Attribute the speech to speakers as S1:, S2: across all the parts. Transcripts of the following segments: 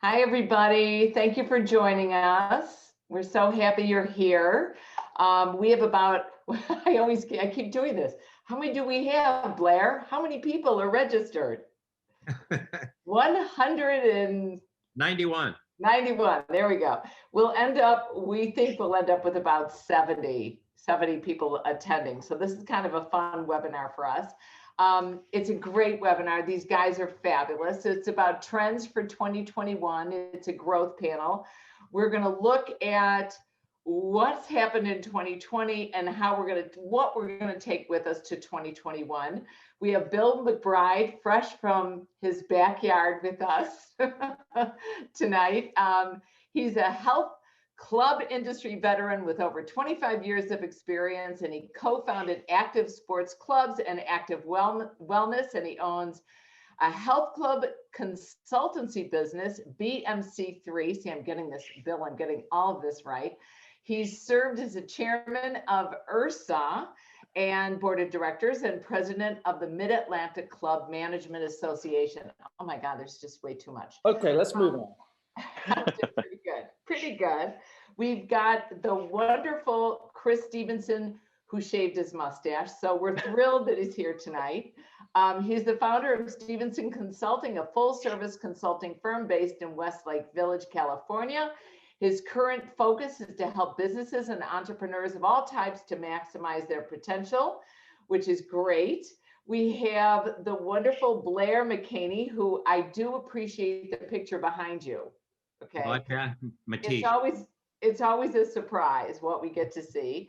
S1: Hi, everybody. Thank you for joining us. We're so happy you're here. We have about, I keep doing this. How many do we have, Blair? How many people are registered? 191.
S2: 91.
S1: There we go. We think we'll end up with about 70 people attending. So this is kind of a fun webinar for us. It's a great webinar. These guys are fabulous. It's about trends for 2021. It's a growth panel. We're going to look at what's happened in 2020 and what we're going to take with us to 2021. We have Bill McBride, fresh from his backyard with us tonight. He's a health club industry veteran with over 25 years of experience, and he co-founded Active Sports Clubs and Active Wellness, and he owns a health club consultancy business, BMC3. See, I'm getting this, Bill, I'm getting all of this right. He's served as a chairman of IHRSA and board of directors and president of the Mid-Atlantic Club Management Association. Oh my God, there's just way too much.
S2: Okay, let's move on.
S1: Pretty good. We've got the wonderful Chris Stevenson, who shaved his mustache. So we're thrilled that he's here tonight. He's the founder of Stevenson Consulting, a full service consulting firm based in Westlake Village, California. His current focus is to help businesses and entrepreneurs of all types to maximize their potential, which is great. We have the wonderful Blair McHaney, who I do appreciate the picture behind you. Okay.
S2: Like that,
S1: It's always a surprise what we get to see.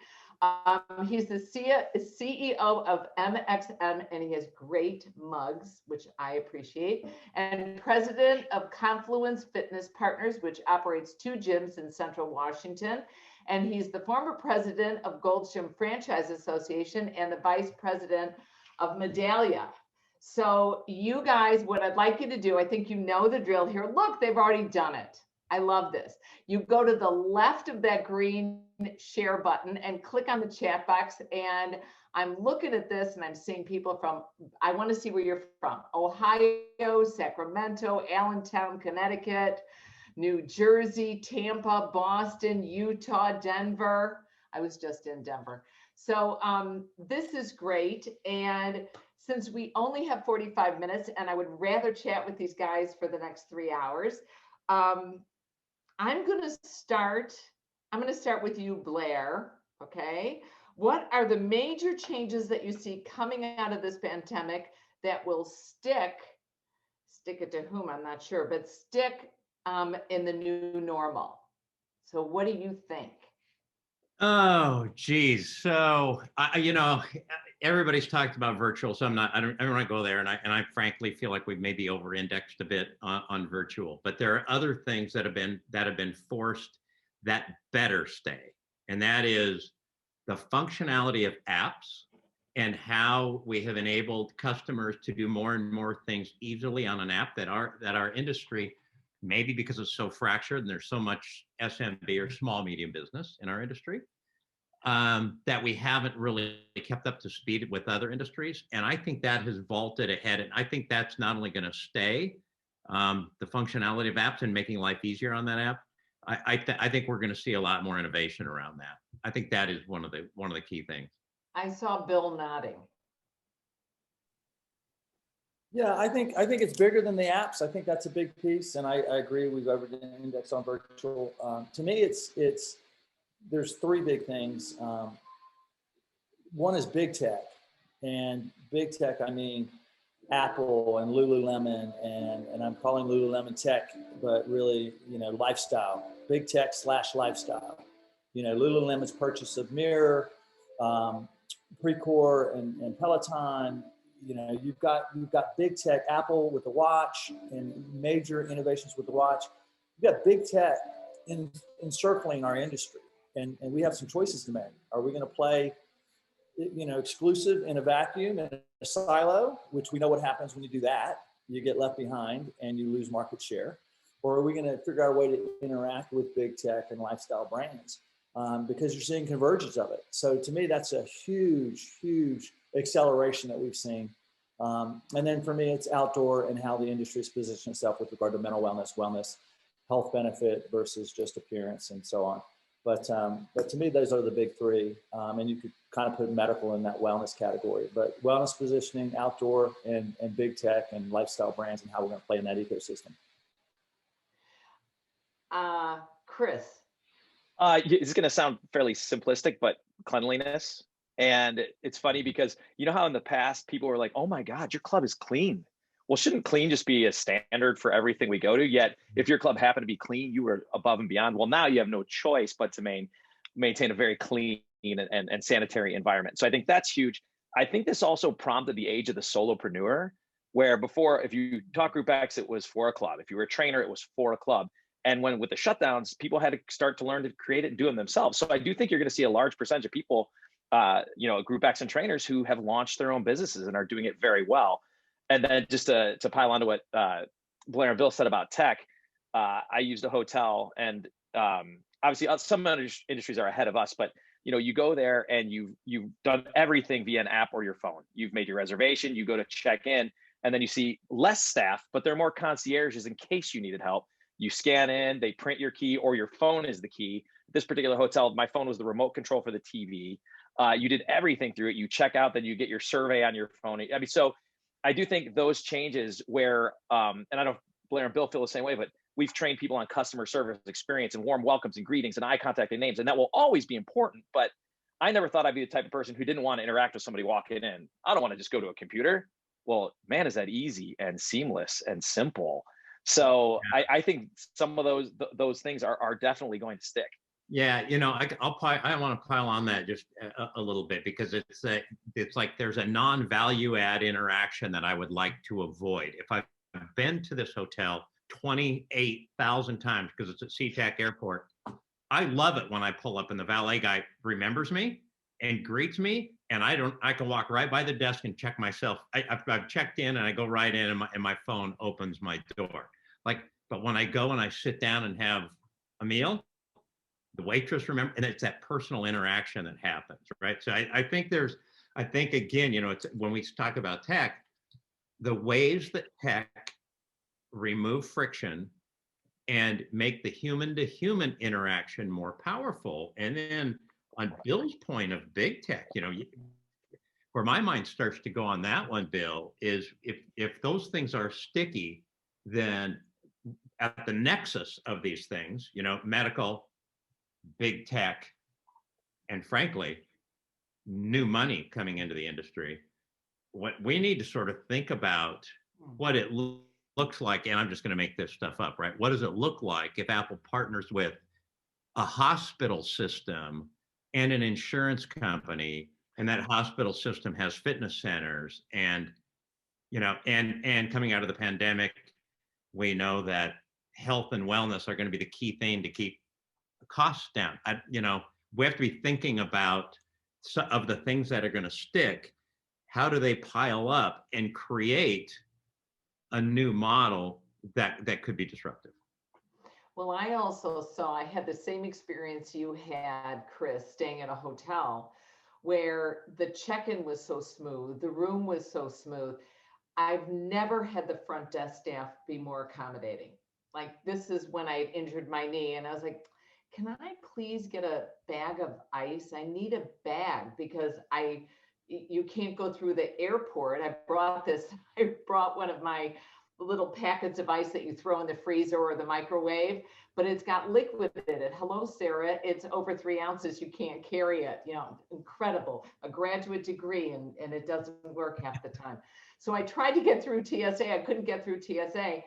S1: He's the CEO of MXM, and he has great mugs, which I appreciate, and president of Confluence Fitness Partners, which operates 2 gyms in Central Washington. And he's the former president of Gold's Gym Franchise Association and the vice president of Medallia. So you guys, what I'd like you to do, I think you know the drill here. Look, they've already done it. I love this. You go to the left of that green share button and click on the chat box. And I'm looking at this and I'm seeing people from, I want to see where you're from. Ohio, Sacramento, Allentown, Connecticut, New Jersey, Tampa, Boston, Utah, Denver. I was just in Denver. So this is great. And since we only have 45 minutes and I would rather chat with these guys for the next 3 hours, I'm going to start with you, Blair. Okay. What are the major changes that you see coming out of this pandemic that will stick it to whom? I'm not sure, but stick in the new normal. So what do you think?
S2: Oh, geez. So, everybody's talked about virtual, so I don't want to go there. And I frankly feel like we've maybe over-indexed a bit on virtual, but there are other things that have been forced that better stay. And that is the functionality of apps and how we have enabled customers to do more and more things easily on an app that our industry, maybe because it's so fractured and there's so much SMB or small medium business in our industry, that we haven't really kept up to speed with other industries. And I think that has vaulted ahead. And I think that's not only going to stay, the functionality of apps and making life easier on that app. I think we're going to see a lot more innovation around that. I think that is one of the key things.
S1: I saw Bill nodding.
S3: Yeah, I think it's bigger than the apps. I think that's a big piece, and I agree. We've over-indexed on virtual. To me, there's 3 big things. One is big tech, and big tech, I mean Apple and Lululemon, and I'm calling Lululemon tech, but really, lifestyle. Big tech / lifestyle. Lululemon's purchase of Mirror, Precor, and Peloton. You've got big tech, Apple with the watch and major innovations with the watch. You've got big tech encircling our industry, and we have some choices to make. Are we going to play, exclusive in a vacuum, in a silo, which we know what happens when you do that? You get left behind and you lose market share. Or are we going to figure out a way to interact with big tech and lifestyle brands? Because you're seeing convergence of it. So to me, that's a huge, huge acceleration that we've seen. And then for me, it's outdoor and how the industry is positioning itself with regard to mental wellness, health benefit versus just appearance and so on. But to me, those are the big three. And you could kind of put medical in that wellness category. But wellness positioning, outdoor, and big tech and lifestyle brands, and how we're going to play in that ecosystem.
S1: Chris.
S4: It's going to sound fairly simplistic, but cleanliness. And it's funny because you know how in the past people were like, oh my God, your club is clean. Well, shouldn't clean just be a standard for everything we go to? Yet if your club happened to be clean, you were above and beyond. Well, now you have no choice but to maintain a very clean and sanitary environment. So I think that's huge. I think this also prompted the age of the solopreneur, where before, if you talk Group X, it was for a club. If you were a trainer, it was for a club. And when with the shutdowns, people had to start to learn to create it and do them themselves. So I do think you're going to see a large percentage of people, Group X and trainers who have launched their own businesses and are doing it very well. And then just to pile onto what Blair and Bill said about tech, I used a hotel, and obviously some industries are ahead of us, but you go there and you've done everything via an app or your phone. You've made your reservation, you go to check in, and then you see less staff, but they're more concierges in case you needed help. You scan in, they print your key, or your phone is the key. This particular hotel, my phone was the remote control for the TV. You did everything through it. You check out, then you get your survey on your phone. I mean, so I do think those changes where, and I don't know if Blair and Bill feel the same way, but we've trained people on customer service experience and warm welcomes and greetings and eye contact and names, and that will always be important. But I never thought I'd be the type of person who didn't want to interact with somebody walking in. I don't want to just go to a computer. Well, man, is that easy and seamless and simple. So I think some of those things are definitely going to stick.
S2: Yeah, I want to pile on that just a little bit, because it's like there's a non-value add interaction that I would like to avoid. If I've been to this hotel 28,000 times because it's at SeaTac Airport, I love it when I pull up and the valet guy remembers me and greets me, and I can walk right by the desk and check myself. I've checked in and I go right in, and my phone opens my door. But when I go and I sit down and have a meal, the waitress and it's that personal interaction that happens, right? So I think again, it's when we talk about tech, the ways that tech remove friction and make the human to human interaction more powerful. And then on Bill's point of big tech, where my mind starts to go on that one, Bill, is if those things are sticky, then at the nexus of these things, medical, big tech, and frankly, new money coming into the industry, what we need to sort of think about what it looks like, and I'm just going to make this stuff up, right? What does it look like if Apple partners with a hospital system and an insurance company, and that hospital system has fitness centers, and coming out of the pandemic, we know that health and wellness are going to be the key thing to keep costs down. We have to be thinking about some of the things that are going to stick. How do they pile up and create a new model that could be disruptive?
S1: Well, I also saw, I had the same experience you had, Chris, staying at a hotel where the check-in was so smooth, the room was so smooth. I've never had the front desk staff be more accommodating. Like, this is when I injured my knee, and I was like, can I please get a bag of ice? I need a bag because you can't go through the airport. I brought one of my little packets of ice that you throw in the freezer or the microwave, but it's got liquid in it. Hello, Sarah, it's over 3 ounces. You can't carry it. Incredible. A graduate degree, and it doesn't work half the time. So I tried to get through TSA. I couldn't get through TSA.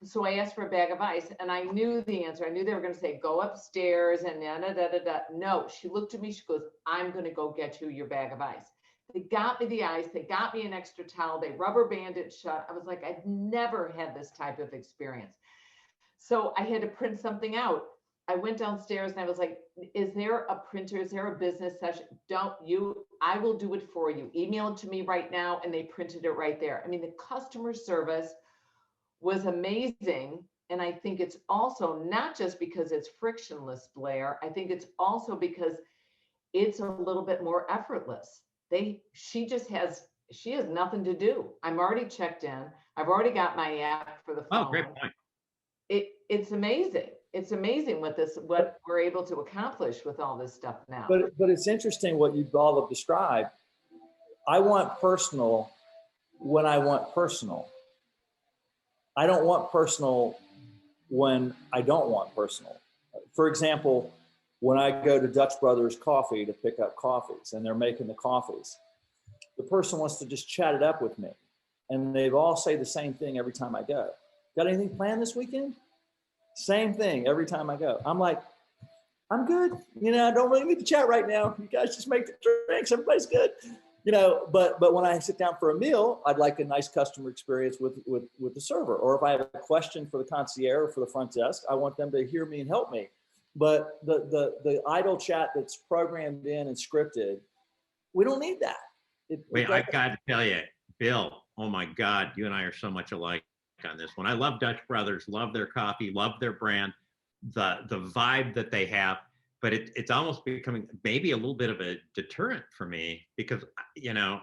S1: So I asked for a bag of ice, and I knew the answer. I knew they were going to say, go upstairs and da. No, she looked at me. She goes, I'm going to go get you your bag of ice. They got me the ice. They got me an extra towel. They rubber banded shut. I was like, I've never had this type of experience. So I had to print something out. I went downstairs and I was like, is there a printer? Is there a business session? I will do it for you. Email it to me right now. And they printed it right there. I mean, the customer service was amazing. And I think it's also not just because it's frictionless, Blair. I think it's also because it's a little bit more effortless. She has nothing to do. I'm already checked in. I've already got my app for the phone.
S2: Oh, great point.
S1: it's amazing. It's amazing what we're able to accomplish with all this stuff now.
S3: But it's interesting what you all have described. I want personal when I want personal. I don't want personal when I don't want personal. For example, when I go to Dutch Brothers Coffee to pick up coffees and they're making the coffees, the person wants to just chat it up with me. And they all say the same thing every time I go. Got anything planned this weekend? Same thing every time I go. I'm like, I'm good. You know, I don't really need to chat right now. You guys just make the drinks. Everybody's good. You know, but when I sit down for a meal, I'd like a nice customer experience with the server. Or if I have a question for the concierge or for the front desk, I want them to hear me and help me. But the idle chat that's programmed in and scripted, we don't need that.
S2: Wait, I've got to tell you, Bill, oh my God, you and I are so much alike on this one. I love Dutch Brothers, love their coffee, love their brand, the vibe that they have, but it's almost becoming maybe a little bit of a deterrent for me because, you know,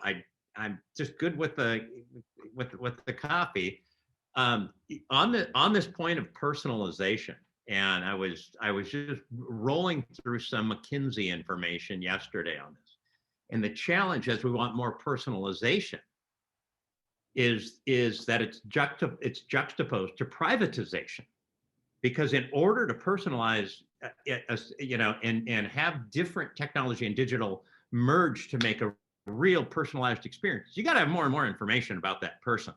S2: I'm just good with the coffee. On this point of personalization, and I was just rolling through some McKinsey information yesterday on this, and the challenge as we want more personalization is that it's juxtaposed to privatization, because in order to personalize, you know, and have different technology and digital merge to make a real personalized experience, you got to have more and more information about that person.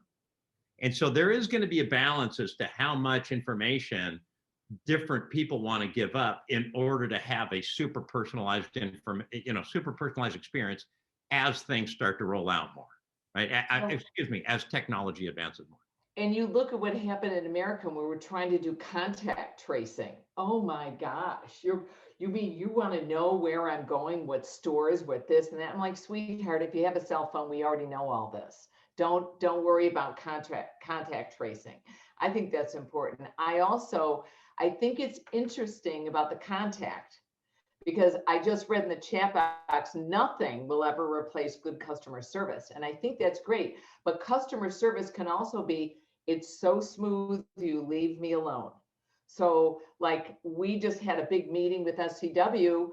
S2: And so there is going to be a balance as to how much information different people want to give up in order to have a super personalized experience as things start to roll out more, right? Excuse me, as technology advances more.
S1: And you look at what happened in America where we're trying to do contact tracing. Oh my gosh, you mean you want to know where I'm going, what stores, what this and that? I'm like, sweetheart, if you have a cell phone, we already know all this. Don't worry about contact tracing. I think that's important. I think it's interesting about the contact, because I just read in the chat box, nothing will ever replace good customer service. And I think that's great. But customer service can also be, it's so smooth, you leave me alone. So like we just had a big meeting with SCW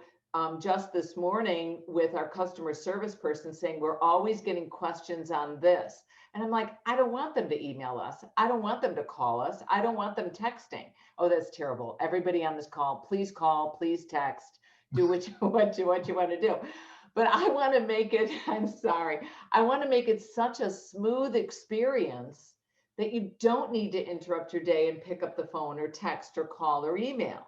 S1: just this morning with our customer service person saying, we're always getting questions on this. And I'm like, I don't want them to email us. I don't want them to call us. I don't want them texting. Oh, that's terrible. Everybody on this call, please text, do what you want to do. But I want to make it, I'm sorry, I want to make it such a smooth experience that you don't need to interrupt your day and pick up the phone or text or call or email.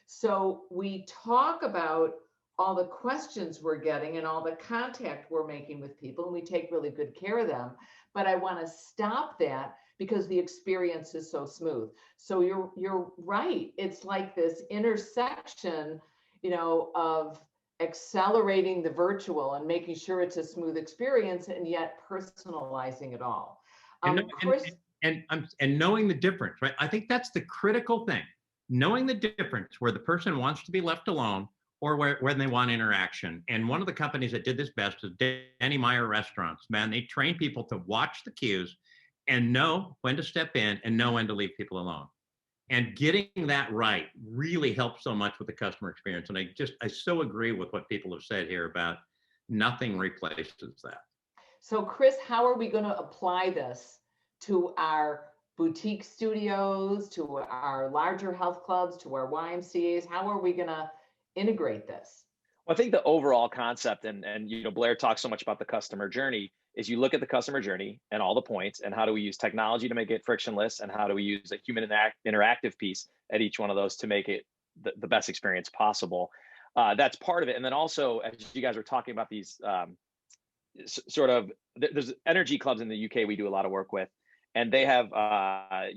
S1: So we talk about all the questions we're getting and all the contact we're making with people, and we take really good care of them. But I want to stop that because the experience is so smooth. So you're right. It's like this intersection, you know, of accelerating the virtual and making sure it's a smooth experience and yet personalizing it all.
S2: And knowing the difference, right? I think that's the critical thing. Knowing the difference where the person wants to be left alone or when they want interaction. And one of the companies that did this best is Danny Meyer Restaurants. Man, they train people to watch the cues and know when to step in and know when to leave people alone. And getting that right really helps so much with the customer experience. And I so agree with what people have said here about nothing replaces that.
S1: So Chris, how are we going to apply this to our boutique studios, to our larger health clubs, to our YMCAs? How are we going to integrate this?
S4: Well, I think the overall concept, and you know, Blair talks so much about the customer journey, is you look at the customer journey and all the points, and how do we use technology to make it frictionless, and how do we use a human interactive piece at each one of those to make it the best experience possible. That's part of it. And then also, as you guys were talking about these there's energy clubs in the UK we do a lot of work with, and they have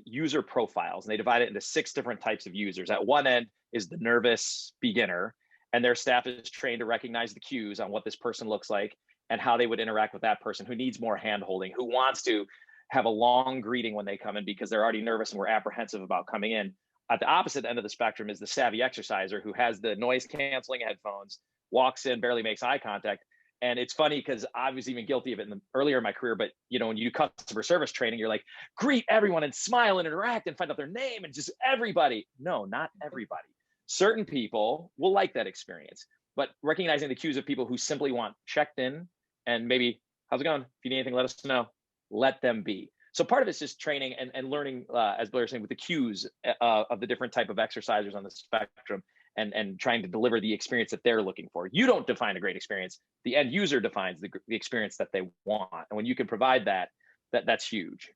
S4: user profiles, and they divide it into 6 different types of users. At one end is the nervous beginner, and their staff is trained to recognize the cues on what this person looks like and how they would interact with that person who needs more hand-holding, who wants to have a long greeting when they come in because they're already nervous and we're apprehensive about coming in. At the opposite end of the spectrum is the savvy exerciser who has the noise canceling headphones, walks in, barely makes eye contact, And it's funny because I was even guilty of it earlier in my career, but you know, when you do customer service training, you're like, greet everyone and smile and interact and find out their name and just everybody. No, not everybody. Certain people will like that experience, but recognizing the cues of people who simply want checked in and maybe, how's it going? If you need anything, let us know. Let them be. So part of it's just training and learning, as Blair was saying, with the cues of the different type of exercisers on the spectrum. And trying to deliver the experience that they're looking for. You don't define a great experience. The end user defines the experience that they want. And when you can provide that, that's huge.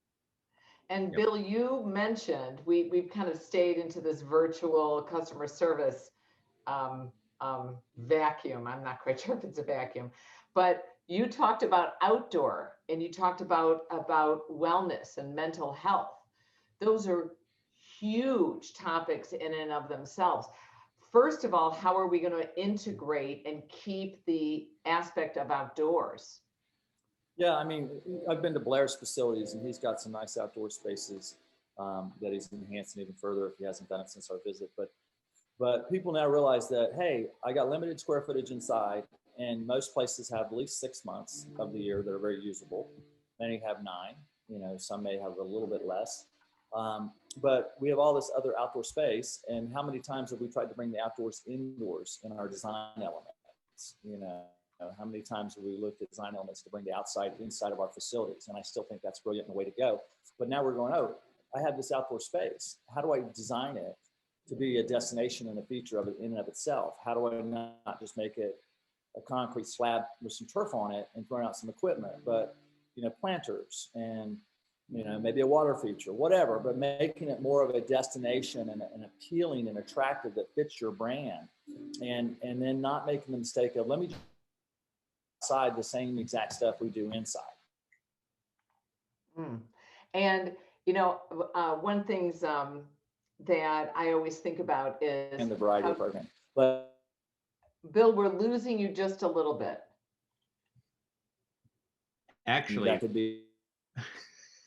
S1: And Bill, you mentioned, we've kind of stayed into this virtual customer service vacuum. I'm not quite sure if it's a vacuum, but you talked about outdoor and you talked about wellness and mental health. Those are huge topics in and of themselves. First of all, how are we going to integrate and keep the aspect of outdoors?
S3: Yeah, I mean, I've been to Blair's facilities and he's got some nice outdoor spaces that he's enhancing even further if he hasn't done it since our visit. But people now realize that, hey, I got limited square footage inside and most places have at least 6 months of the year that are very usable. Many have 9, you know, some may have a little bit less. But we have all this other outdoor space, and how many times have we tried to bring the outdoors indoors in our design elements? You know, how many times have we looked at design elements to bring the outside inside of our facilities? And I still think that's brilliant and the way to go. But now we're going, oh, I have this outdoor space. How do I design it to be a destination and a feature of it in and of itself? How do I not just make it a concrete slab with some turf on it and throwing out some equipment, but, you know, planters and, you know, maybe a water feature, whatever, but making it more of a destination and appealing and attractive that fits your brand. And then not making the mistake of, let me outside the same exact stuff we do inside.
S1: And, you know, one things that I always think about is
S3: in the variety program. But
S1: Bill, we're losing you just a little bit.
S2: Actually,
S3: that could be.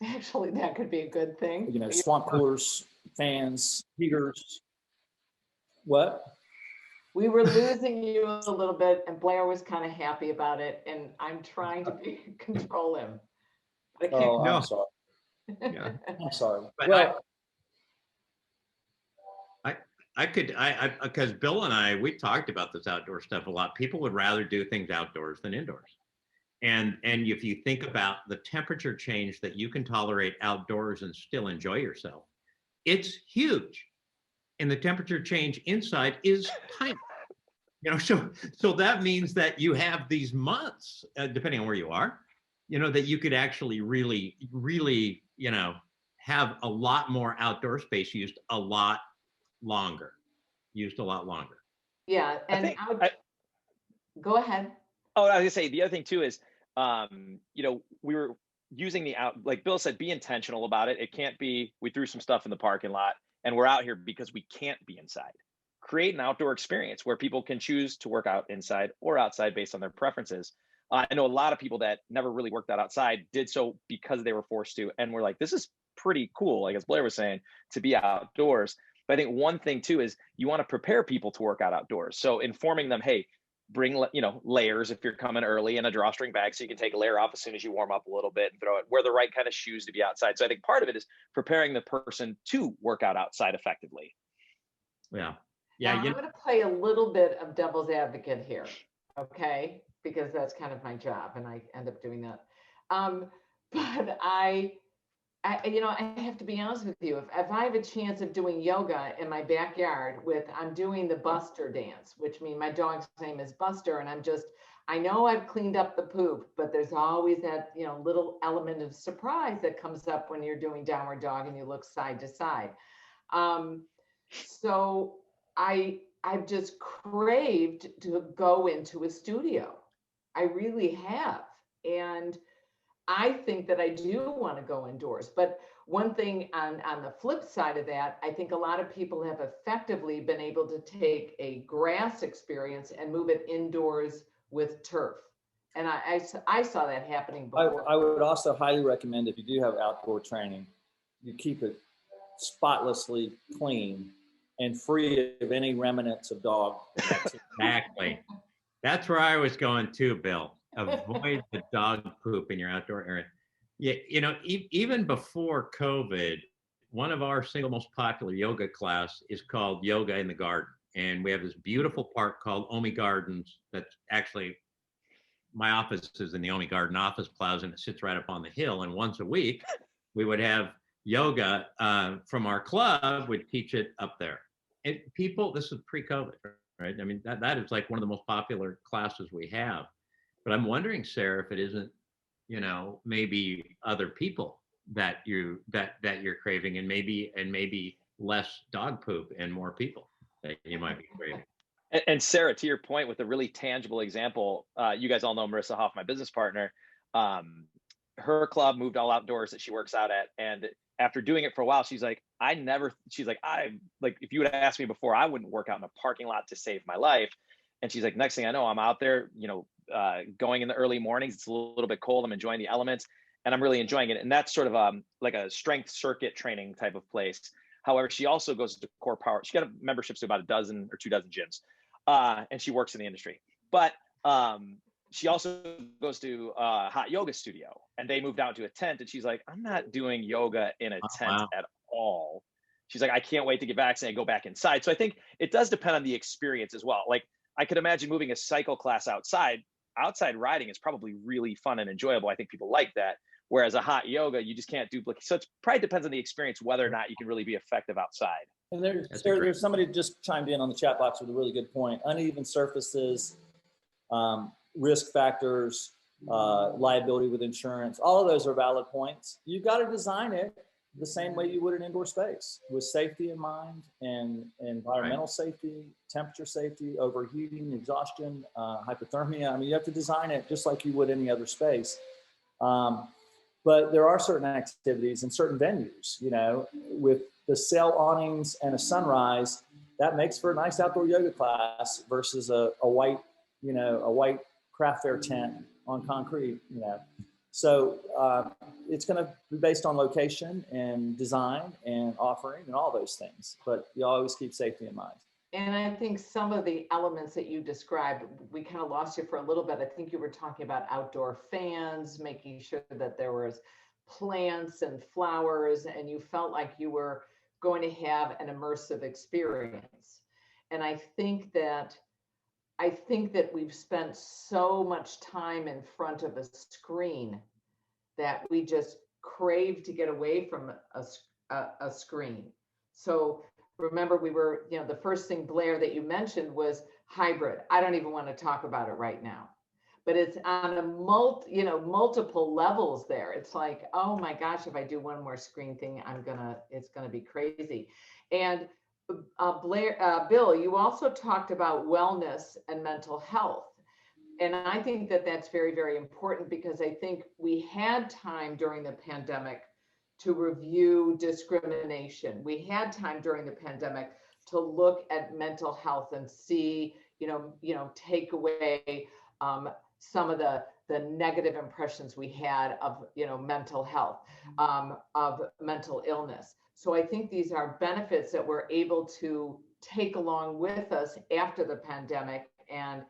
S1: Actually, that could be a good thing.
S3: You know, swamp coolers, fans, heaters. What?
S1: We were losing you a little bit, and Blair was kind of happy about it, and I'm trying to control him. But I can't.
S3: I'm sorry.
S2: Yeah.
S3: I'm sorry.
S2: But
S3: well,
S2: because Bill and I, we talked about this outdoor stuff a lot. People would rather do things outdoors than indoors. And if you think about the temperature change that you can tolerate outdoors and still enjoy yourself, it's huge. And the temperature change inside is tiny. You know, so that means that you have these months, depending on where you are, you know, that you could actually really, you know, have a lot more outdoor space used a lot longer.
S1: Yeah, and go ahead.
S4: Oh, I was gonna say the other thing too is, you know, we were using like Bill said, be intentional about it. It can't be, we threw some stuff in the parking lot and we're out here because we can't be inside. Create an outdoor experience where people can choose to work out inside or outside based on their preferences. I know a lot of people that never really worked out outside did so because they were forced to, and we're like, this is pretty cool, like as Blair was saying, to be outdoors. But I think one thing too is you want to prepare people to work out outdoors. So informing them, hey, bring, you know, layers if you're coming early, and a drawstring bag so you can take a layer off as soon as you warm up a little bit and throw it. Wear the right kind of shoes to be outside. So I think part of it is preparing the person to work out outside effectively.
S2: Yeah.
S1: Now, I'm going to play a little bit of devil's advocate here, okay? Because that's kind of my job, and I end up doing that. But I, you know, I have to be honest with you. If I have a chance of doing yoga in my backyard I'm doing the Buster dance, which means my dog's name is Buster, and I know I've cleaned up the poop, but there's always that, you know, little element of surprise that comes up when you're doing downward dog and you look side to side. So I've just craved to go into a studio. I really have. And I think that I do want to go indoors. But one thing on the flip side of that, I think a lot of people have effectively been able to take a grass experience and move it indoors with turf. And I saw that happening before.
S3: I would also highly recommend, if you do have outdoor training, you keep it spotlessly clean and free of any remnants of dog activity.
S2: Exactly. That's where I was going too, Bill. avoid the dog poop in your outdoor area. Yeah, even before COVID, one of our single most popular yoga class is called Yoga in the Garden. And we have this beautiful park called Omi Gardens that's actually, my office is in the Omi Garden office plaza, and it sits right up on the hill. And once a week, we would have yoga from our club, would teach it up there. And people, this is pre-COVID, right? I mean, that is like one of the most popular classes we have. But I'm wondering, Sarah, if it isn't, maybe other people that you're craving, and maybe less dog poop and more people that you might be craving.
S4: And Sarah, to your point, with a really tangible example, you guys all know Marissa Hoff, my business partner. Her club moved all outdoors that she works out at, and after doing it for a while, she's like, if you would have asked me before, I wouldn't work out in a parking lot to save my life. And she's like, next thing I know, I'm out there, going in the early mornings. It's a little bit cold. I'm enjoying the elements, and I'm really enjoying it. And that's sort of like a strength circuit training type of place. However, she also goes to Core Power. She got memberships to about a dozen or 2 dozen gyms, and she works in the industry. But she also goes to a hot yoga studio, and they moved out to a tent. And she's like, I'm not doing yoga in a tent at all. She's like, I can't wait to get vaccinated, go back inside. So I think it does depend on the experience as well. Like, I could imagine moving a cycle class outside. Outside riding is probably really fun and enjoyable. I think people like that. Whereas a hot yoga, you just can't duplicate. So it probably depends on the experience whether or not you can really be effective outside.
S3: And there's somebody just chimed in on the chat box with a really good point. Uneven surfaces, risk factors, liability with insurance, all of those are valid points. You've got to design it the same way you would an indoor space, with safety in mind, and environmental safety, temperature safety, overheating, exhaustion, hypothermia. I mean, you have to design it just like you would any other space. But there are certain activities and certain venues, with the sail awnings and a sunrise, that makes for a nice outdoor yoga class versus a white craft fair tent on concrete, So it's going to be based on location and design and offering and all those things, but you always keep safety in mind.
S1: And I think some of the elements that you described, we kind of lost you for a little bit. I think you were talking about outdoor fans, making sure that there was plants and flowers, and you felt like you were going to have an immersive experience. And I think that we've spent so much time in front of a screen that we just crave to get away from a screen. So remember, we were, the first thing, Blair, that you mentioned was hybrid. I don't even want to talk about it right now, but it's on a multiple levels there. It's like, oh my gosh, if I do one more screen thing, it's gonna be crazy. And Blair, Bill, you also talked about wellness and mental health. And I think that that's very, very important, because I think we had time during the pandemic to review discrimination. We had time during the pandemic to look at mental health and see, take away some of the negative impressions we had of, mental health, of mental illness. So I think these are benefits that we're able to take along with us after the pandemic, and,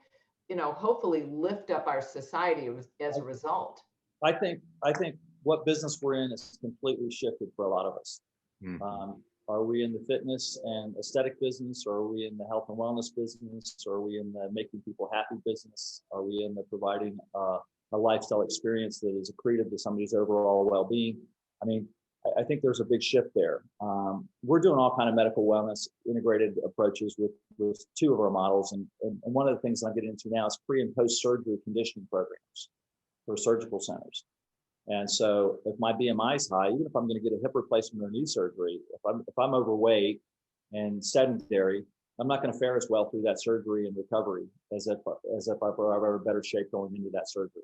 S1: hopefully lift up our society as a result.
S3: I think what business we're in is completely shifted for a lot of us. Mm-hmm. Are we in the fitness and aesthetic business, or are we in the health and wellness business, or are we in the making people happy business? Are we in the providing a lifestyle experience that is accretive to somebody's overall well-being? I mean, I think there's a big shift there. We're doing all kind of medical wellness integrated approaches with 2 of our models. And one of the things I'm getting into now is pre and post surgery conditioning programs for surgical centers. And so if my BMI is high, even if I'm going to get a hip replacement or knee surgery, if I'm overweight and sedentary, I'm not going to fare as well through that surgery and recovery as if I were in better shape going into that surgery.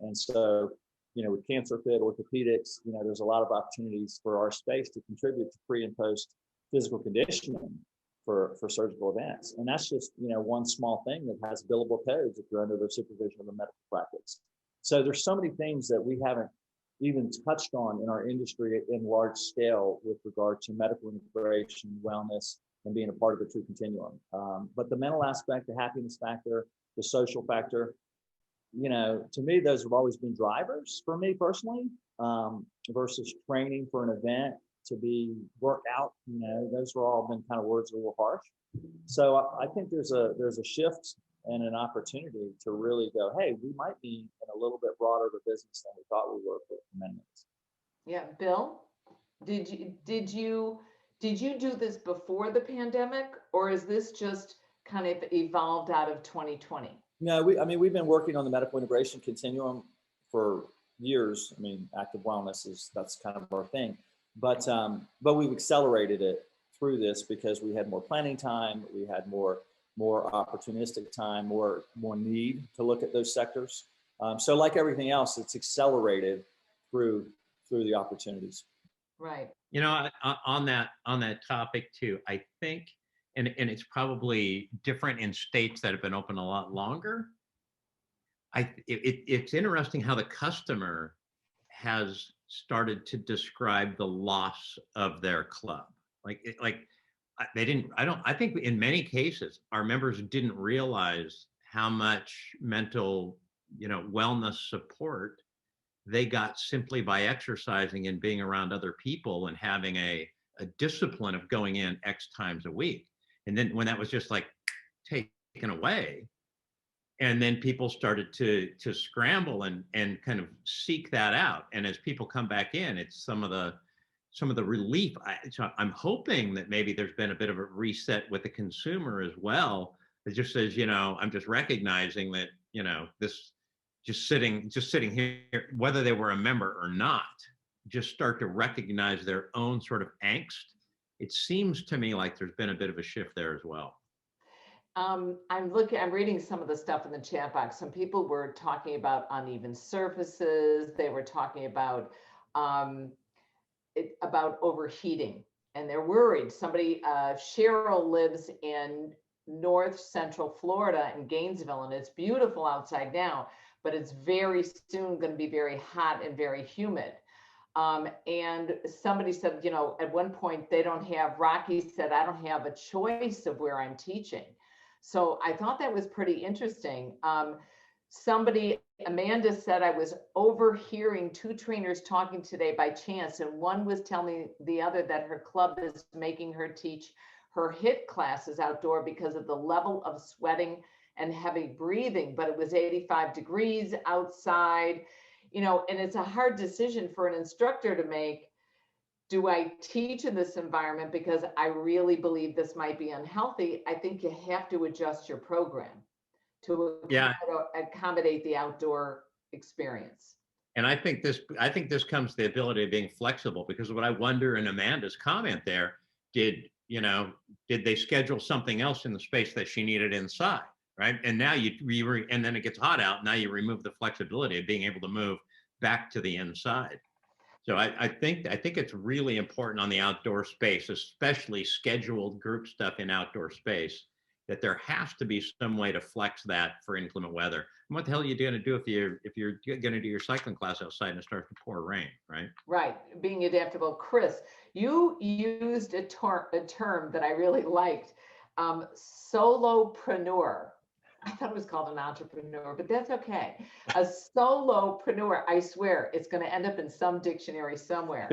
S3: And so, with Cancer Fit, orthopedics, there's a lot of opportunities for our space to contribute to pre and post physical conditioning for surgical events. And that's just, one small thing that has billable codes if you're under the supervision of a medical practice. So there's so many things that we haven't even touched on in our industry in large scale with regard to medical integration, wellness, and being a part of the true continuum. But the mental aspect, the happiness factor, the social factor, to me, those have always been drivers for me personally, versus training for an event to be worked out. Those have all been kind of words a little harsh. So I think there's a shift and an opportunity to really go, hey, we might be in a little bit broader of a business than we thought we were for amendments.
S1: Yeah, Bill, did you do this before the pandemic, or is this just kind of evolved out of 2020?
S3: No, we've been working on the medical integration continuum for years. Active wellness that's kind of our thing, but we've accelerated it through this because we had more planning time, we had more opportunistic time, more need to look at those sectors. So like everything else, it's accelerated through the opportunities.
S1: Right.
S2: On that topic too, I think, and it's probably different in states that have been open a lot longer. It's interesting how the customer has started to describe the loss of their club. I think in many cases, our members didn't realize how much mental, wellness support they got simply by exercising and being around other people and having a discipline of going in X times a week. And then when that was just like taken away, and then people started to scramble and kind of seek that out. And as people come back in, it's some of the relief. So I'm hoping that maybe there's been a bit of a reset with the consumer as well. It just says, I'm just recognizing that, this just sitting here, whether they were a member or not, just start to recognize their own sort of angst. It seems to me like there's been a bit of a shift there as well.
S1: I'm reading some of the stuff in the chat box. Some people were talking about uneven surfaces. They were talking about overheating, and they're worried. Cheryl lives in north central Florida in Gainesville, and it's beautiful outside now, but it's very soon going to be very hot and very humid. And somebody said, at one point Rocky said, I don't have a choice of where I'm teaching. So I thought that was pretty interesting. Amanda said, I was overhearing two trainers talking today by chance, and one was telling the other that her club is making her teach her HIIT classes outdoor because of the level of sweating and heavy breathing, but it was 85 degrees outside, and it's a hard decision for an instructor to make. Do I teach in this environment because I really believe this might be unhealthy? I think you have to adjust your program to accommodate the outdoor experience.
S2: And I think this comes to the ability of being flexible, because what I wonder in Amanda's comment there, did they schedule something else in the space that she needed inside, right? And now and then it gets hot out. Now you remove the flexibility of being able to move back to the inside. So I think it's really important on the outdoor space, especially scheduled group stuff in outdoor space, that there has to be some way to flex that for inclement weather. And what the hell are you going to do if you're going to do your cycling class outside and it starts to pour rain, right?
S1: Right, being adaptable. Chris, you used a term that I really liked, solopreneur. I thought it was called an entrepreneur, but that's okay. A solopreneur, I swear, it's going to end up in some dictionary somewhere.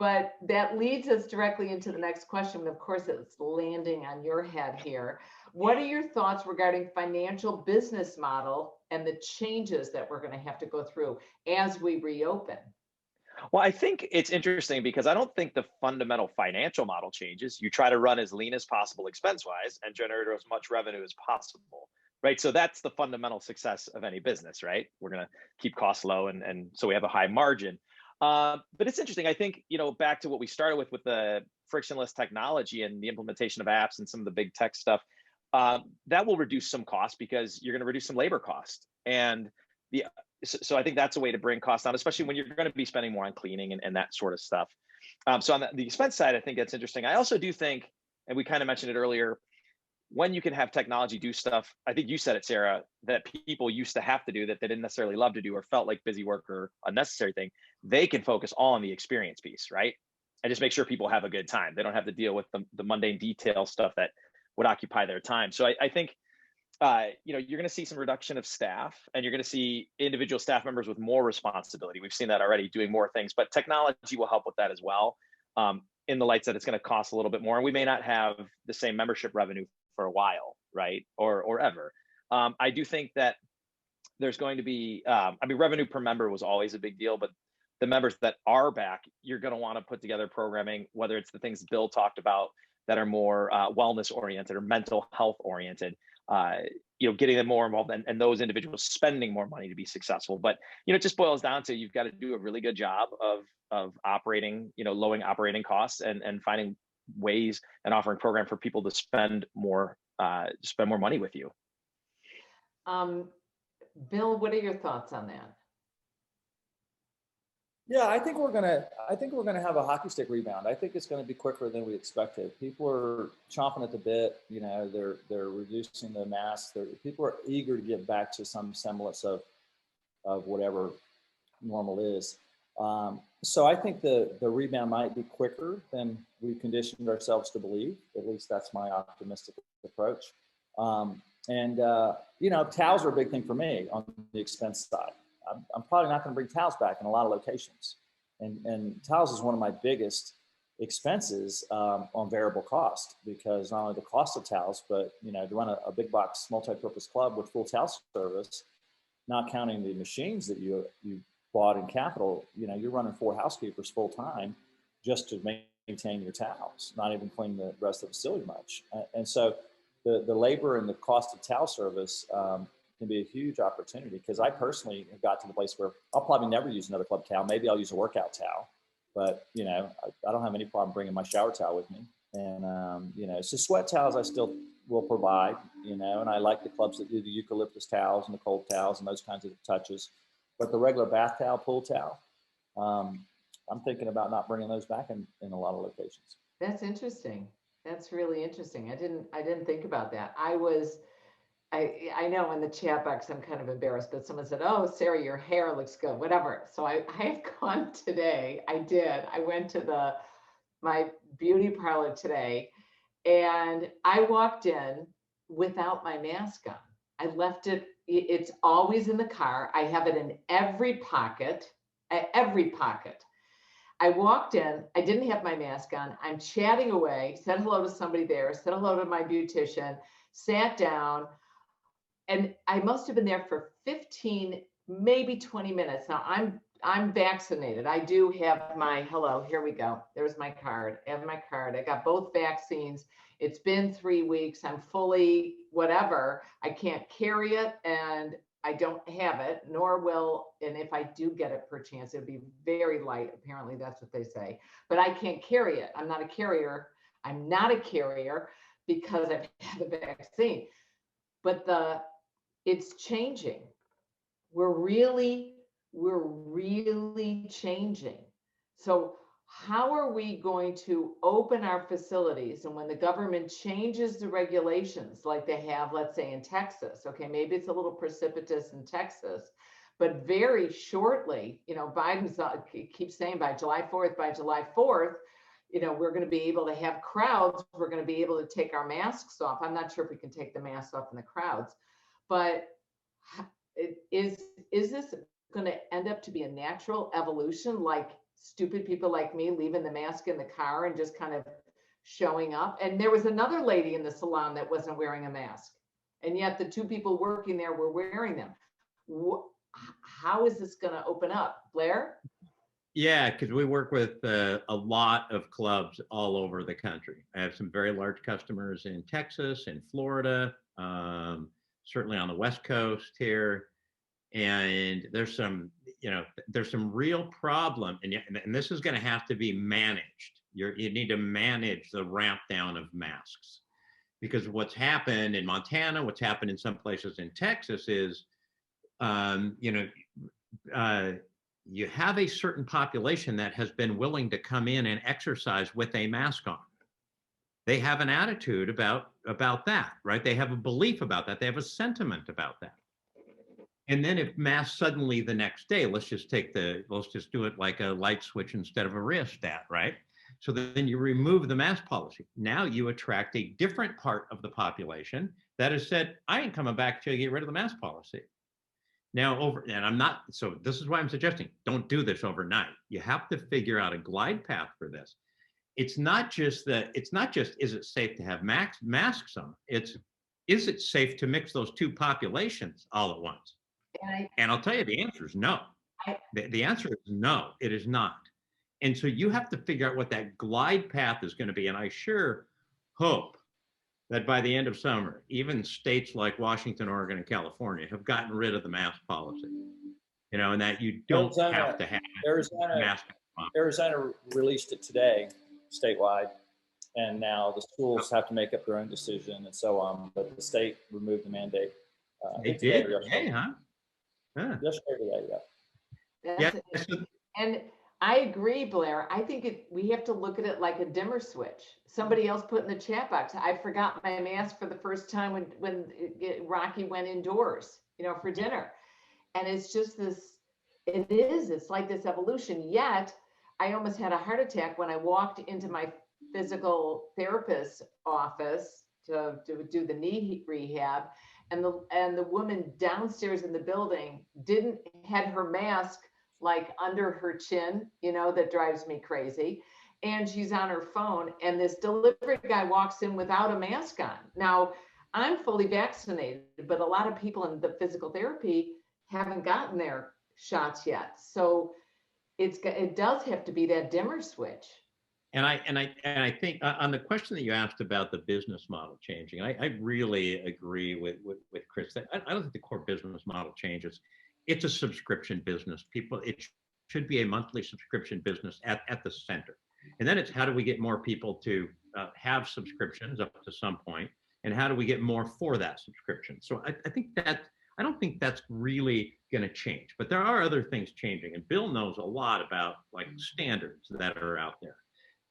S1: But that leads us directly into the next question. And of course, it's landing on your head here. What are your thoughts regarding financial business model and the changes that we're going to have to go through as we reopen?
S4: Well, I think it's interesting because I don't think the fundamental financial model changes. You try to run as lean as possible expense-wise and generate as much revenue as possible. Right. So that's the fundamental success of any business, right? We're going to keep costs low and so we have a high margin. But it's interesting. I think, back to what we started with the frictionless technology and the implementation of apps and some of the big tech stuff, that will reduce some costs because you're going to reduce some labor costs. And so I think that's a way to bring costs down, especially when you're going to be spending more on cleaning and that sort of stuff. So on the expense side, I think that's interesting. I also do think, and we kind of mentioned it earlier, when you can have technology do stuff, I think you said it, Sarah, that people used to have to do that they didn't necessarily love to do or felt like busy work or unnecessary thing, they can focus all on the experience piece, right? And just make sure people have a good time. They don't have to deal with the mundane detail stuff that would occupy their time. So I think you're going to see some reduction of staff, and you're going to see individual staff members with more responsibility. We've seen that already, doing more things, but technology will help with that as well. In the lights that it's going to cost a little bit more, and we may not have the same membership revenue for a while, right? Or ever. I do think that there's going to be, revenue per member was always a big deal, but the members that are back, you're going to want to put together programming, whether it's the things Bill talked about that are more wellness oriented or mental health oriented, getting them more involved, and those individuals spending more money to be successful. But, it just boils down to, you've got to do a really good job of operating, lowering operating costs, and finding ways and offering program for people to spend more money with you.
S1: Bill, what are your thoughts on that?
S3: Yeah, I think we're gonna have a hockey stick rebound. I think it's going to be quicker than we expected. People are chomping at the bit. They're reducing the masks. People are eager to get back to some semblance of whatever normal is. So I think the rebound might be quicker than we conditioned ourselves to believe. At least that's my optimistic approach. Towels are a big thing for me on the expense side. I'm probably not going to bring towels back in a lot of locations. And towels is one of my biggest expenses on variable cost, because not only the cost of towels, but to run a big box multi-purpose club with full towel service, not counting the machines that you bought in capital, you're running 4 housekeepers full time just to maintain your towels, not even clean the rest of the facility much. And so the labor and the cost of towel service can be a huge opportunity, because I personally have got to the place where I'll probably never use another club towel. Maybe I'll use a workout towel, but I don't have any problem bringing my shower towel with me. And so sweat towels I still will provide, and I like the clubs that do the eucalyptus towels and the cold towels and those kinds of touches. But the regular bath towel, pool towel, I'm thinking about not bringing those back in a lot of locations.
S1: That's interesting. That's really interesting. I didn't think about that. I know in the chat box, I'm kind of embarrassed, but someone said, "Oh, Sarah, your hair looks good," whatever. So I have gone today. I went to my beauty parlor today, and I walked in without my mask on. I left it. It's always in the car. I have it in every pocket, I walked in, I didn't have my mask on. I'm chatting away, said hello to somebody there, said hello to my beautician, sat down, and I must have been there for 15, maybe 20 minutes. Now I'm vaccinated. I do have hello, here we go. There's my card. I have my card. I got both vaccines. It's been 3 weeks. I'm fully whatever. I can't carry it, and I don't have it, nor will, and if I do get it per chance, it'll be very light. Apparently that's what they say, but I can't carry it. I'm not a carrier. Because I've had the vaccine, but it's changing. We're really changing. So how are we going to open our facilities? And when the government changes the regulations like they have, let's say in Texas, okay, maybe it's a little precipitous in Texas, but very shortly, Biden keeps saying by July 4th, we're going to be able to have crowds. We're going to be able to take our masks off. I'm not sure if we can take the masks off in the crowds, but is this going to end up to be a natural evolution, like stupid people like me leaving the mask in the car and just kind of showing up? And there was another lady in the salon that wasn't wearing a mask, and yet the 2 people working there were wearing them. How is this going to open up, Blair?
S2: Yeah, because we work with a lot of clubs all over the country. I have some very large customers in Texas, in Florida, certainly on the West Coast here. And there's some real problem, and this is going to have to be managed. You need to manage the ramp down of masks, because what's happened in Montana, what's happened in some places in Texas is, you have a certain population that has been willing to come in and exercise with a mask on. They have an attitude about that, right? They have a belief about that. They have a sentiment about that. And then if masks suddenly the next day, let's just do it like a light switch instead of a rheostat, right? So then you remove the mask policy. Now you attract a different part of the population that has said, I ain't coming back till you get rid of the mask policy. Now, and I'm not, so this is why I'm suggesting, don't do this overnight. You have to figure out a glide path for this. It's not just, is it safe to have masks on? It's, is it safe to mix those two populations all at once? And I'll tell you, the answer is no. The answer is no, it is not. And so you have to figure out what that glide path is going to be. And I sure hope that by the end of summer, even states like Washington, Oregon, and California have gotten rid of the mask policy. You know, and that you don't have to have mask.
S3: Arizona released it today, statewide, and now the schools have to make up their own decision and so on. But the state removed the mandate.
S2: They did? Hey, huh?
S3: Yesterday, yeah.
S2: Yeah.
S1: And I agree, Blair. I think we have to look at it like a dimmer switch. Somebody else put in the chat box, I forgot my mask for the first time when Rocky went indoors, you know, for dinner. And it's just this, it's like this evolution. Yet I almost had a heart attack when I walked into my physical therapist's office to do the knee rehab. And the woman downstairs in the building had her mask like under her chin, you know, that drives me crazy. And she's on her phone, and this delivery guy walks in without a mask on. Now, I'm fully vaccinated, but a lot of people in the physical therapy haven't gotten their shots yet. So it does have to be that dimmer switch.
S2: And I think on the question that you asked about the business model changing, I really agree with Chris. I don't think the core business model changes. It's a subscription business. It should be a monthly subscription business at the center. And then it's how do we get more people to have subscriptions up to some point, and how do we get more for that subscription? So I don't think that's really going to change, but there are other things changing, and Bill knows a lot about like standards that are out there.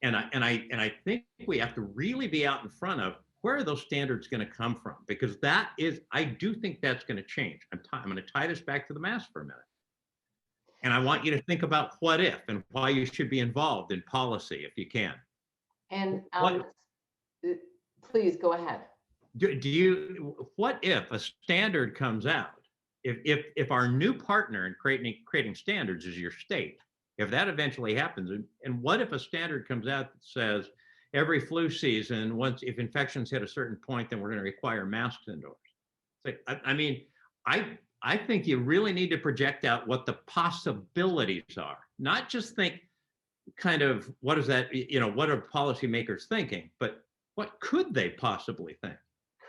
S2: And I think we have to really be out in front of where are those standards going to come from? Because I do think that's going to change. I'm going to tie this back to the mask for a minute. And I want you to think about what if and why you should be involved in policy if you can.
S1: And please go ahead.
S2: What if a standard comes out? If our new partner in creating standards is your state, if that eventually happens, and what if a standard comes out that says every flu season, if infections hit a certain point, then we're going to require masks indoors? I think you really need to project out what the possibilities are, not just think kind of what is that, what are policymakers thinking, but what could they possibly think?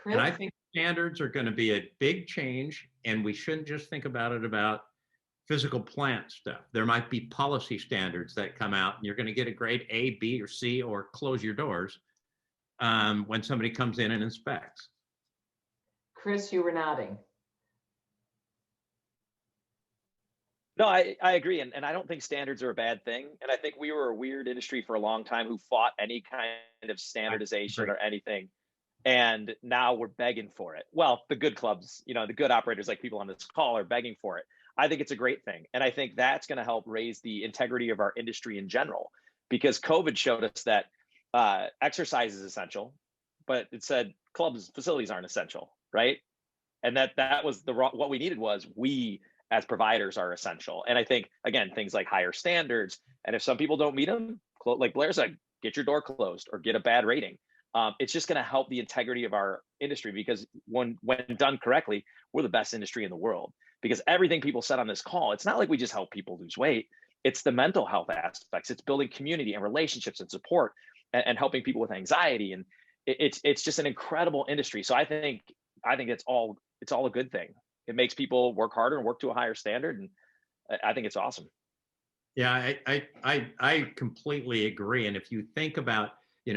S2: Chris? And I think standards are going to be a big change, and we shouldn't just think about it about physical plant stuff. There might be policy standards that come out, and you're going to get a grade A, B, or C, or close your doors when somebody comes in and inspects.
S1: Chris, you were nodding.
S4: No, I agree. And I don't think standards are a bad thing. And I think we were a weird industry for a long time who fought any kind of standardization or anything. And now we're begging for it. Well, the good clubs, the good operators like people on this call are begging for it. I think it's a great thing. And I think that's going to help raise the integrity of our industry in general, because COVID showed us that exercise is essential, but it said clubs, facilities aren't essential, right? And that was what we needed was we as providers are essential. And I think, again, things like higher standards, and if some people don't meet them, like Blair said, get your door closed or get a bad rating. It's just going to help the integrity of our industry, because when done correctly, we're the best industry in the world. Because everything people said on this call, it's not like we just help people lose weight. It's the mental health aspects. It's building community and relationships and support and helping people with anxiety. And it's just an incredible industry. So I think it's all a good thing. It makes people work harder and work to a higher standard. And I think it's awesome.
S2: Yeah, I completely agree. And if you think about,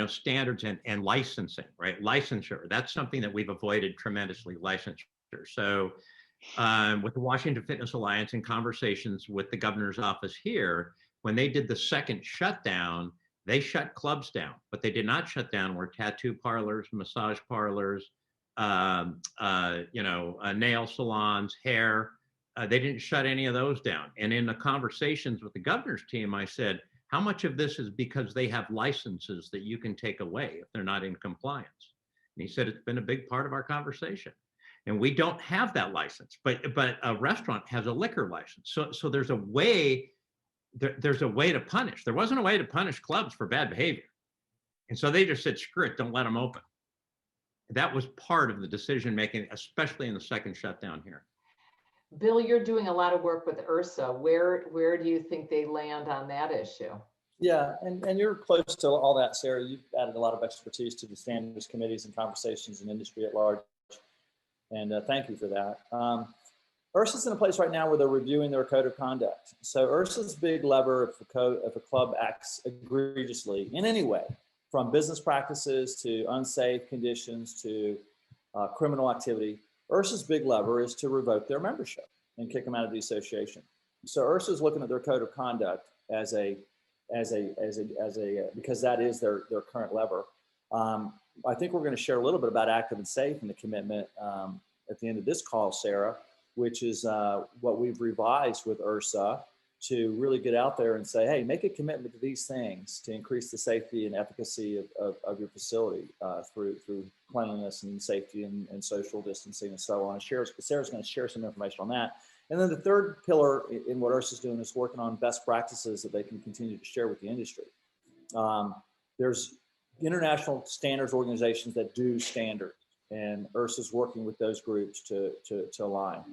S2: standards and licensing, right? Licensure, that's something that we've avoided tremendously, licensure. So with the Washington Fitness Alliance and conversations with the governor's office here, when they did the second shutdown, they shut clubs down, but they did not shut down where tattoo parlors, massage parlors, nail salons, hair, they didn't shut any of those down. And in the conversations with the governor's team, I said, how much of this is because they have licenses that you can take away if they're not in compliance? And he said, it's been a big part of our conversation. And we don't have that license, but a restaurant has a liquor license. So there's a way, there's a way to punish. There wasn't a way to punish clubs for bad behavior. And so they just said, screw it, don't let them open. That was part of the decision making, especially in the second shutdown here.
S1: Bill, you're doing a lot of work with IHRSA. Where do you think they land on that issue?
S3: Yeah, and you're close to all that, Sarah. You've added a lot of expertise to the standards committees and conversations in industry at large. And thank you for that. IHRSA's in a place right now where they're reviewing their code of conduct. So IHRSA's big lever if a club acts egregiously in any way, from business practices to unsafe conditions to criminal activity, IHRSA's big lever is to revoke their membership and kick them out of the association. So IHRSA's looking at their code of conduct because that is their current lever. I think we're going to share a little bit about active and safe and the commitment at the end of this call, Sarah, which is what we've revised with IHRSA to really get out there and say, hey, make a commitment to these things to increase the safety and efficacy of your facility through cleanliness and safety and social distancing and so on. Sarah's going to share some information on that. And then the third pillar in what IHRSA is doing is working on best practices that they can continue to share with the industry. There's international standards organizations that do standards, and IHRSA is working with those groups to align.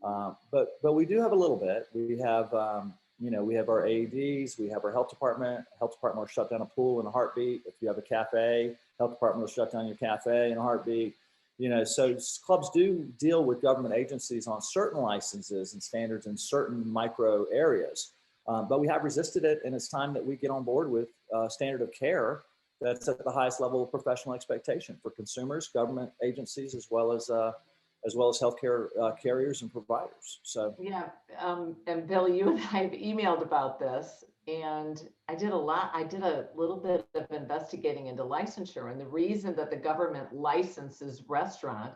S3: But we do have a little bit. We have we have our AEDs, we have our health department. Health department will shut down a pool in a heartbeat. If you have a cafe, health department will shut down your cafe in a heartbeat. So clubs do deal with government agencies on certain licenses and standards in certain micro areas. But we have resisted it, and it's time that we get on board with a standard of care that's at the highest level of professional expectation for consumers, government agencies, as well as healthcare carriers and providers. So
S1: yeah, and Bill, you and I have emailed about this, and I did a little bit of investigating into licensure, and the reason that the government licenses restaurant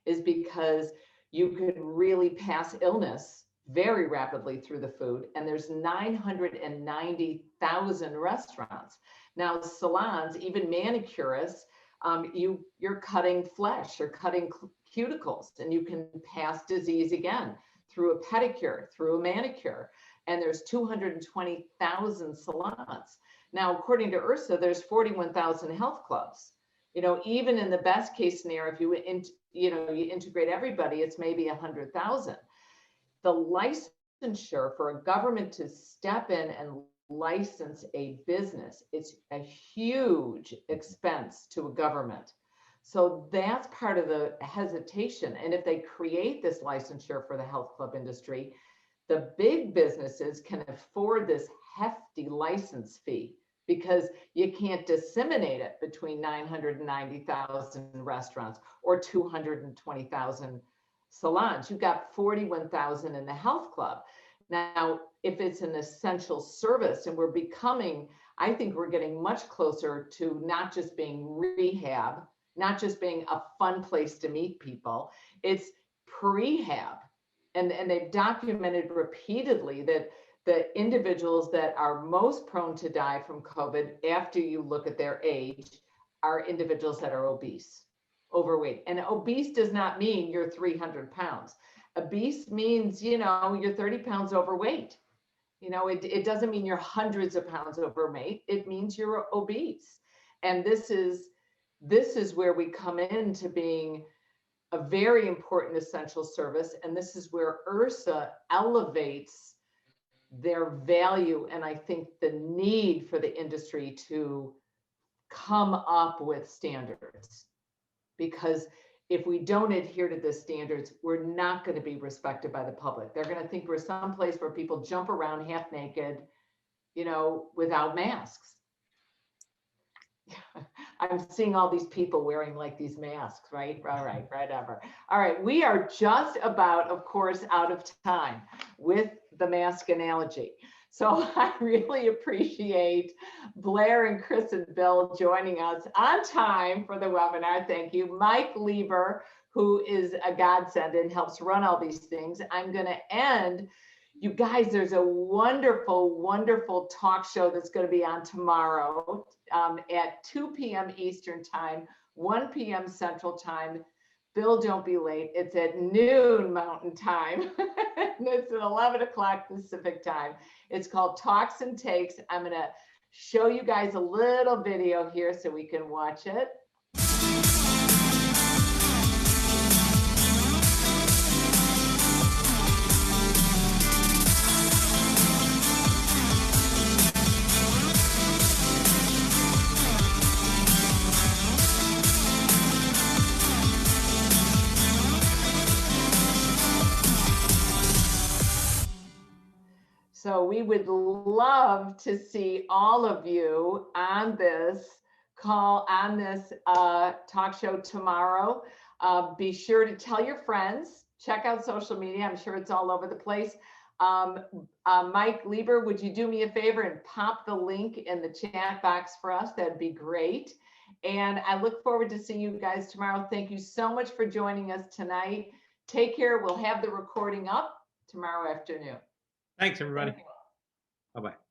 S1: is because you could really pass illness very rapidly through the food, and there's 990,000 restaurants. Now, salons, even manicurists, you're cutting flesh, you're cutting cuticles, and you can pass disease again through a pedicure, through a manicure, and there's 220,000 salons. Now, according to IHRSA, there's 41,000 health clubs. Even in the best case scenario, if you integrate everybody, it's maybe 100,000. The licensure for a government to step in and license a business, it's a huge expense to a government. So that's part of the hesitation. And if they create this licensure for the health club industry, the big businesses can afford this hefty license fee because you can't disseminate it between 990,000 restaurants or 220,000 salons. You've got 41,000 in the health club. Now, if it's an essential service, and I think we're getting much closer to not just being rehab, not just being a fun place to meet people, it's prehab. And they've documented repeatedly that the individuals that are most prone to die from COVID after you look at their age are individuals that are obese, overweight. And obese does not mean you're 300 pounds. Obese means, you're 30 pounds overweight. It doesn't mean you're hundreds of pounds overweight. It means you're obese. And this is where we come into being a very important essential service. And this is where IHRSA elevates their value. And I think the need for the industry to come up with standards, because if we don't adhere to the standards, we're not going to be respected by the public. They're going to think we're someplace where people jump around half naked, without masks. I'm seeing all these people wearing like these masks, right? Right, whatever. All right, we are just about, of course, out of time with the mask analogy. So I really appreciate Blair and Chris and Bill joining us on time for the webinar. Thank you. Mike Lieber, who is a godsend and helps run all these things. I'm going to end. You guys, there's a wonderful, wonderful talk show that's going to be on tomorrow at 2 p.m. Eastern time 1 p.m. Central Time. Bill, don't be late. It's at noon Mountain Time. And it's at 11 o'clock Pacific Time. It's called Talks and Takes. I'm going to show you guys a little video here so we can watch it. So we would love to see all of you on this call, on this talk show tomorrow. Be sure to tell your friends, check out social media. I'm sure it's all over the place. Mike Lieber, would you do me a favor and pop the link in the chat box for us? That'd be great. And I look forward to seeing you guys tomorrow. Thank you so much for joining us tonight. Take care. We'll have the recording up tomorrow afternoon.
S2: Thanks, everybody.
S1: Thank you.
S2: Bye-bye.